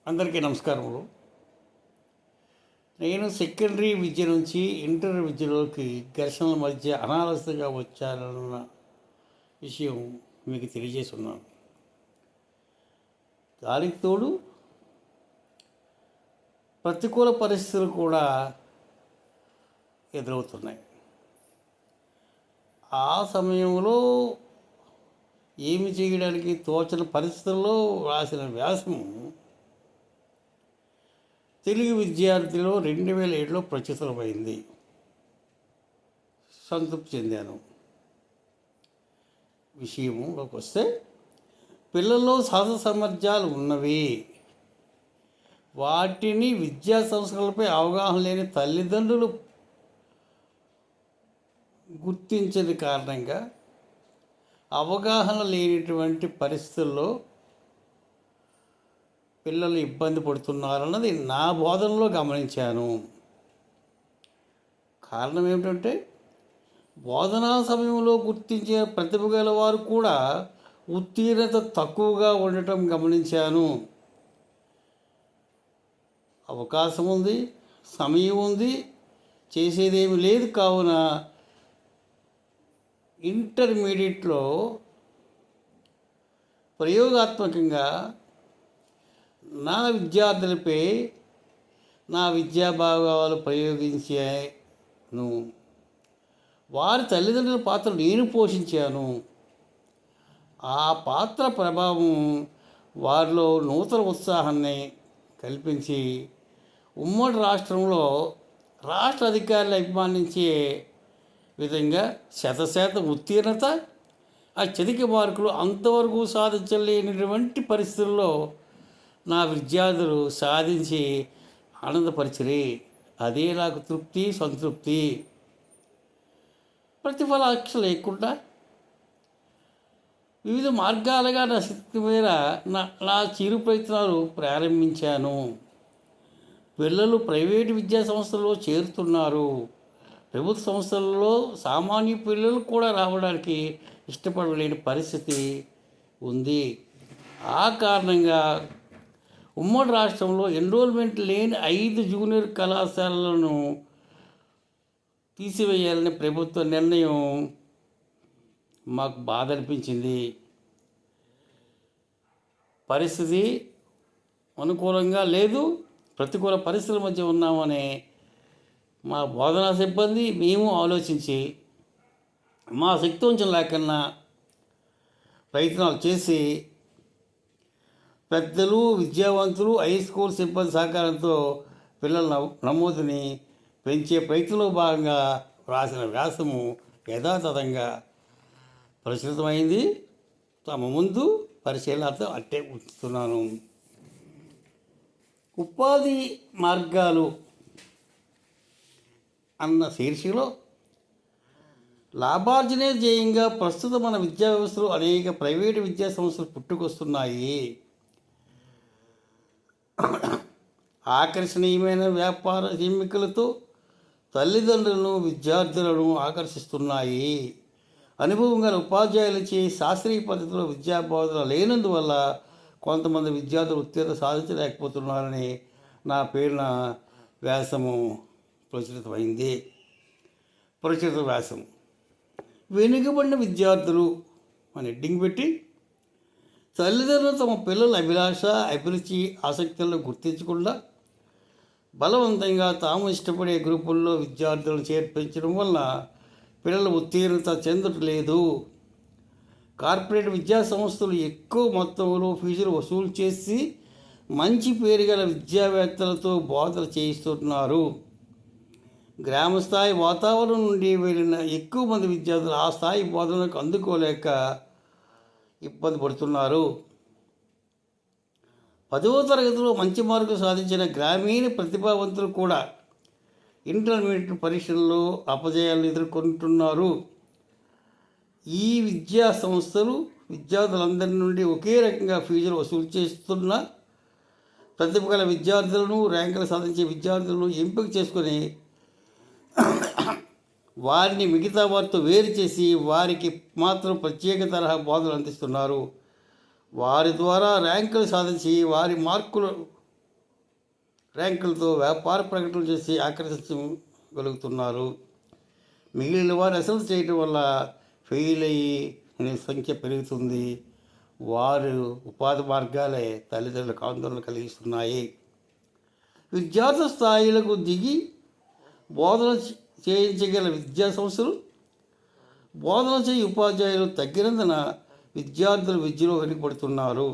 అందరికీ నమస్కారములు. నేను సెకండరీ విద్య నుంచి ఇంటర్ విద్యలోకి ఘర్షణల మధ్య అనాలస్యంగా వచ్చానన్న విషయం మీకు తెలియజేసి ఉన్నాను. దానికి తోడు ప్రతికూల పరిస్థితులు కూడా ఎదురవుతున్నాయి. ఆ సమయంలో ఏమి చేయడానికి తోచని పరిస్థితుల్లో రాసిన వ్యాసము తెలుగు విద్యార్థిలో 2007లో ప్రచురితమైంది. సంతృప్తి చెందాను. విషయంలోకి వస్తే, పిల్లల్లో సహజ సామర్థ్యాలు ఉన్నవి, వాటిని విద్యా సంస్థలపై అవగాహన లేని తల్లిదండ్రులు గుర్తించని కారణంగా అవగాహన లేనటువంటి పరిస్థితుల్లో పిల్లలు ఇబ్బంది పడుతున్నారన్నది నా బోధనలో గమనించాను. కారణం ఏమిటంటే, బోధనా సమయంలో గుర్తించే ప్రతిభ గల వారు కూడా ఉత్తీర్ణత తక్కువగా ఉండటం గమనించాను. అవకాశం ఉంది, సమయం ఉంది, చేసేదేమి లేదు. కావున ఇంటర్మీడియట్లో ప్రయోగాత్మకంగా నా విద్యార్థులపై నా విద్యాభావాలు ప్రయోగించాను. వారి తల్లిదండ్రుల పాత్ర నేను పోషించాను. ఆ పాత్ర ప్రభావం వారిలో నూతన ఉత్సాహాన్ని కల్పించి ఉమ్మడి రాష్ట్రంలో రాష్ట్ర అధికారులు అభిమానించే విధంగా 100% ఉత్తీర్ణత, అత్యధిక మార్కులు అంతవరకు సాధించలేనటువంటి పరిస్థితుల్లో నా విద్యార్థులు సాధించి ఆనందపరిచరే. అదే నాకు తృప్తి, సంతృప్తి. ప్రతిఫలాక్ష లేకుండా వివిధ మార్గాలుగా నా శక్తి మేర నా చిరు ప్రయత్నాలు ప్రారంభించాను. పిల్లలు ప్రైవేటు విద్యా సంస్థల్లో చేరుతున్నారు. ప్రభుత్వ సంస్థలలో సామాన్య పిల్లలు కూడా రావడానికి ఇష్టపడలేని పరిస్థితి ఉంది. ఆ కారణంగా ఉమ్మడి రాష్ట్రంలో ఎన్రోల్మెంట్ లేని 5 జూనియర్ కళాశాలలను తీసివేయాలని ప్రభుత్వ నిర్ణయం మాకు బాధ అనిపించింది. పరిస్థితి అనుకూలంగా లేదు, ప్రతికూల పరిస్థితుల మధ్య ఉన్నామని మా బోధనా సిబ్బంది మేము ఆలోచించి మా శక్తివంచన లేకన్నా ప్రయత్నాలు చేసి పెద్దలు, విద్యావంతులు, హై స్కూల్ సిబ్బంది సహకారంతో పిల్లల నమోదుని పెంచే ప్రయత్నంలో భాగంగా రాసిన వ్యాసము యథాతథంగా ప్రచురితమైంది. తమ ముందు పరిశీలనతో అట్టే ఉంచుతున్నాను. ఉపాధి మార్గాలు అన్న శీర్షికలో లాభార్జనే ధ్యేయంగా ప్రస్తుతం మన విద్యా వ్యవస్థలో అనేక ప్రైవేటు విద్యా సంస్థలు పుట్టుకొస్తున్నాయి. ఆకర్షణీయమైన వ్యాపార ఎన్నికలతో తల్లిదండ్రులను, విద్యార్థులను ఆకర్షిస్తున్నాయి. అనుభవం గల ఉపాధ్యాయులచే శాస్త్రీయ పద్ధతిలో విద్యాబోధన లేనందువల్ల కొంతమంది విద్యార్థులు ఉత్తీర్ణత సాధించలేకపోతున్నారని నా పేరున వ్యాసము ప్రచురితమైంది. ప్రచురిత వ్యాసం వెనుకబడిన విద్యార్థులు అని హెడ్డింగ్ పెట్టి, తల్లిదండ్రులు తమ పిల్లల అభిలాష, అభిరుచి, ఆసక్తులను గుర్తించకుండా బలవంతంగా తాము ఇష్టపడే గ్రూపుల్లో విద్యార్థులను చేర్పించడం వల్ల పిల్లలు ఉత్తీర్ణత చెందట్లేదు. కార్పొరేట్ విద్యా సంస్థలు ఎక్కువ మొత్తంలో ఫీజులు వసూలు చేసి మంచి పేరు గల విద్యావేత్తలతో బోధన చేయిస్తున్నారు. గ్రామస్థాయి వాతావరణం నుండి వెళ్ళిన ఎక్కువ మంది విద్యార్థులు ఆ స్థాయి బోధనకు అందుకోలేక ఇబ్బంది పడుతున్నారు. 10వ తరగతిలో మంచి మార్కులు సాధించిన గ్రామీణ ప్రతిభావంతులు కూడా ఇంటర్మీడియట్ పరీక్షల్లో అపజయాలను ఎదుర్కొంటున్నారు. ఈ విద్యా సంస్థలు విద్యార్థులందరి నుండి ఒకే రకంగా ఫీజులు వసూలు చేస్తున్న ప్రతిభ గల విద్యార్థులను, ర్యాంకులు సాధించే విద్యార్థులను ఎంపిక చేసుకొని వారిని మిగతా వారితో వేరు చేసి వారికి మాత్రం ప్రత్యేక తరహా బోధనలు అందిస్తున్నారు. వారి ద్వారా ర్యాంకులు సాధించి వారి మార్కులు ర్యాంకులతో వ్యాపార ప్రకటనలు చేసి ఆకర్షించగలుగుతున్నారు. మిగిలిన వారు అసలు చేయడం వల్ల ఫెయిల్ అయ్యే సంఖ్య పెరుగుతుంది. వారు ఉపాధి మార్గాలే తల్లిదండ్రులకు ఆందోళన కలిగిస్తున్నాయి. విద్యార్థి స్థాయిలకు దిగి బోధన చేయించగల విద్యా సంస్థలు, బోధన చేయ ఉపాధ్యాయులు తగ్గినందున విద్యార్థులు విద్యలో వెనుకబడుతున్నారు.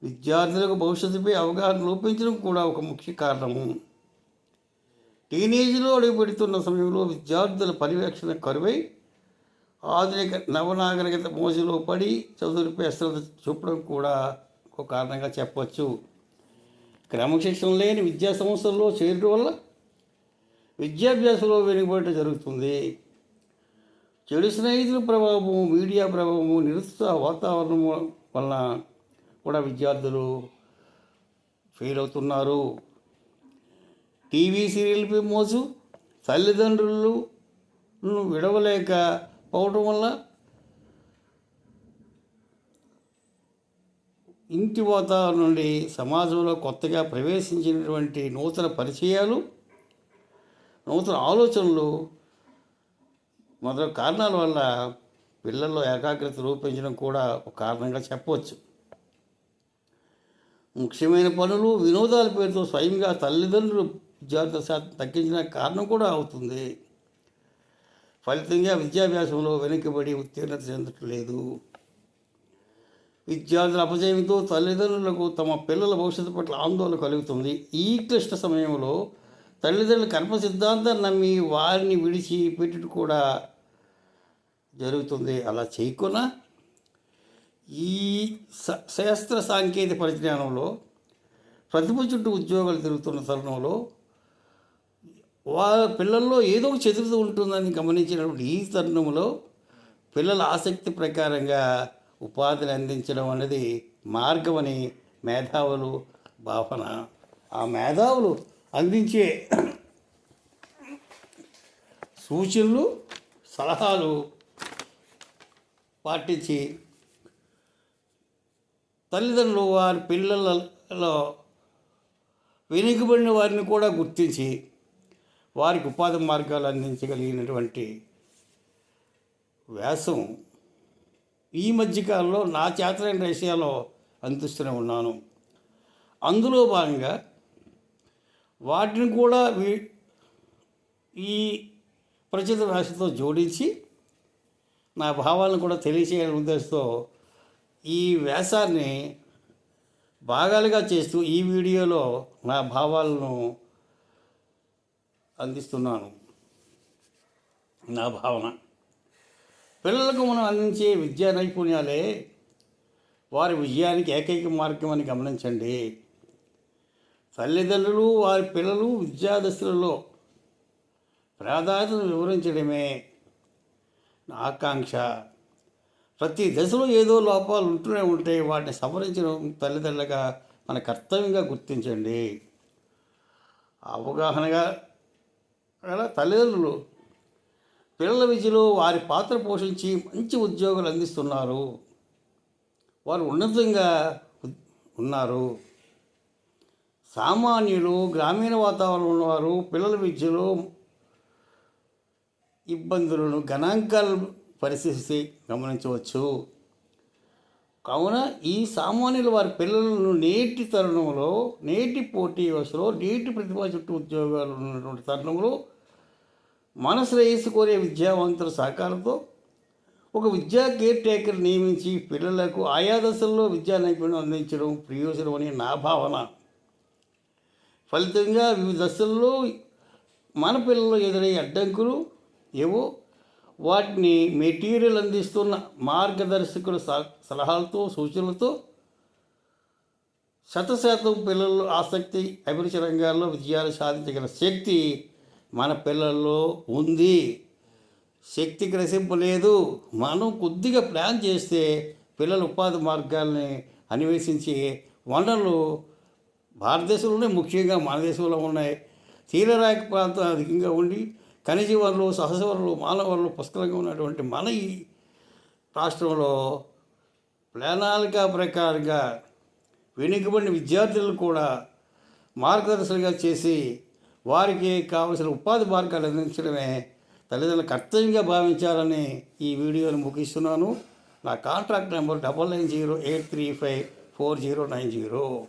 విద్యార్థులకు భవిష్యత్తుపై అవగాహన లోపించడం కూడా ఒక ముఖ్య కారణము. టీనేజ్లో అడుగుపెడుతున్న సమయంలో విద్యార్థుల పర్యవేక్షణ కరువై ఆధునిక నవనాగరికత మోజులో పడి చదువులపై అశ్రద్ధ చూపడం కూడా ఒక కారణంగా చెప్పవచ్చు. క్రమశిక్షణ లేని విద్యా సంస్థల్లో చేరడం వల్ల విద్యాభ్యాసంలో వెనుకబడటం జరుగుతుంది. చెడు స్నేహితుల ప్రభావము, మీడియా ప్రభావము, నిరుత్సాహ వాతావరణం వలన కూడా విద్యార్థులు ఫెయిల్ అవుతున్నారు. టీవీ సీరియల్పై మోజు, తల్లిదండ్రులను విడవలేక పోవడం వల్ల ఇంటి వాతావరణం నుండి సమాజంలో కొత్తగా ప్రవేశించినటువంటి నూతన పరిచయాలు, నూతన ఆలోచనలు మొదలగు కారణాల వల్ల పిల్లల్లో ఏకాగ్రత రూపించడం కూడా ఒక కారణంగా చెప్పవచ్చు. ముఖ్యమైన పనులు, వినోదాల పేరుతో స్వయంగా తల్లిదండ్రులు విద్యార్థుల శాతం తగ్గించిన కారణం కూడా అవుతుంది. ఫలితంగా విద్యాభ్యాసంలో వెనుకబడి ఉత్తీర్ణత చెందట్లేదు. విద్యార్థుల అపజయంతో తల్లిదండ్రులకు తమ పిల్లల భవిష్యత్తు పట్ల ఆందోళన కలుగుతుంది. ఈ క్లిష్ట సమయంలో తల్లిదండ్రులు కర్మ సిద్ధాంతాన్ని నమ్మి వారిని విడిచి పెట్టుట కూడా జరుగుతుంది. అలా చేయకుండా ఈ శాస్త్ర సాంకేతిక పరిజ్ఞానంలో ప్రతిభ చుట్టూ ఉద్యోగాలు తిరుగుతున్న తరుణంలో వాళ్ళ పిల్లల్లో ఏదో ఒక చతురత ఉంటుందని గమనించినప్పుడు ఈ తరుణంలో పిల్లల ఆసక్తి ప్రకారంగా ఉపాధిని అందించడం అనేది మార్గమని మేధావులు భావన. ఆ మేధావులు అందించే సూచనలు, సలహాలు పాటించి తల్లిదండ్రులు వారి పిల్లలలో వెనుకబడిన వారిని కూడా గుర్తించి వారికి ఉపాధి మార్గాలు అందించగలిగినటువంటి వ్యాసం ఈ మధ్యకాలంలో నా చేతనైన విషయాల్లో అందిస్తూనే ఉన్నాను. అందులో భాగంగా వాటిని కూడా ఈ ప్రచిత వ్యాసంతో జోడించి నా భావాలను కూడా తెలియచేయాలనే ఉద్దేశంతో ఈ వ్యాసాన్ని భాగాలుగా చేస్తూ ఈ వీడియోలో నా భావాలను అందిస్తున్నాను. నా భావన, పిల్లలకు మనం అందించే విద్యా నైపుణ్యాలే వారి విజయానికి ఏకైక మార్గం అని గమనించండి. తల్లిదండ్రులు వారి పిల్లలు విద్యాదశలలో ప్రాధాన్యతను వివరించడమే నా ఆకాంక్ష. ప్రతి దశలో ఏదో లోపాలు ఉంటూనే ఉంటే వాటిని సవరించడం తల్లిదండ్రులుగా మన కర్తవ్యంగా గుర్తించండి. అవగాహనగా తల్లిదండ్రులు పిల్లల విద్యలో వారి పాత్ర పోషించి మంచి ఉద్యోగాలు అందిస్తున్నారు. వారు ఉన్నతంగా ఉన్నారు. సామాన్యులు, గ్రామీణ వాతావరణంలో ఉన్నవారు పిల్లల విద్యలో ఇబ్బందులను గణాంకాలు పరిశీలిస్తే గమనించవచ్చు. కావున ఈ సామాన్యులు వారి పిల్లలను నేటి తరుణంలో, నేటి పోటీ వ్యవస్థలో, నేటి ప్రతిభా చుట్టూ ఉద్యోగాలు ఉన్నటువంటి తరుణంలో మన శ్రేయస్సు కోరే విద్యావంతుల సహకారంతో ఒక విద్యా కేర్ టేకర్ నియమించి పిల్లలకు ఆయా దశల్లో విద్యా నైపుణ్యం అందించడం ప్రయోజనం అని నా భావన. ఫలితంగా వివిధ దశల్లో మన పిల్లలు ఎదురయ్యే అడ్డంకులు ఏవో వాటిని మెటీరియల్ అందిస్తున్న మార్గదర్శకుల సలహాలతో, సూచనలతో 100% పిల్లల్లో ఆసక్తి, అభిరుచి రంగాల్లో విజయాలు సాధించగల శక్తి మన పిల్లల్లో ఉంది. శక్తి గ్రసింపలేదు. మనం కొద్దిగా ప్లాన్ చేస్తే పిల్లల ఉపాధి మార్గాల్ని అన్వేషించి వనరులు భారతదేశంలోనే ముఖ్యంగా మన దేశంలో ఉన్నాయి. తీరరేఖ ప్రాంతం అధికంగా ఉండి ఖనిజ వనరులు, సహజ వనరులు, మానవ వనరులు పుష్కలంగా ఉన్నటువంటి మన ఈ రాష్ట్రంలో ప్రణాళిక ప్రకారంగా వెనుకబడిన విద్యార్థులు కూడా మార్గదర్శకులుగా చేసి వారికి కావలసిన ఉపాధి మార్గాలు అందించడమే తల్లిదండ్రుల కర్తవ్యంగా భావించాలని ఈ వీడియోని ముగిస్తున్నాను. నా కాంట్రాక్ట్ నెంబర్ 9908354090.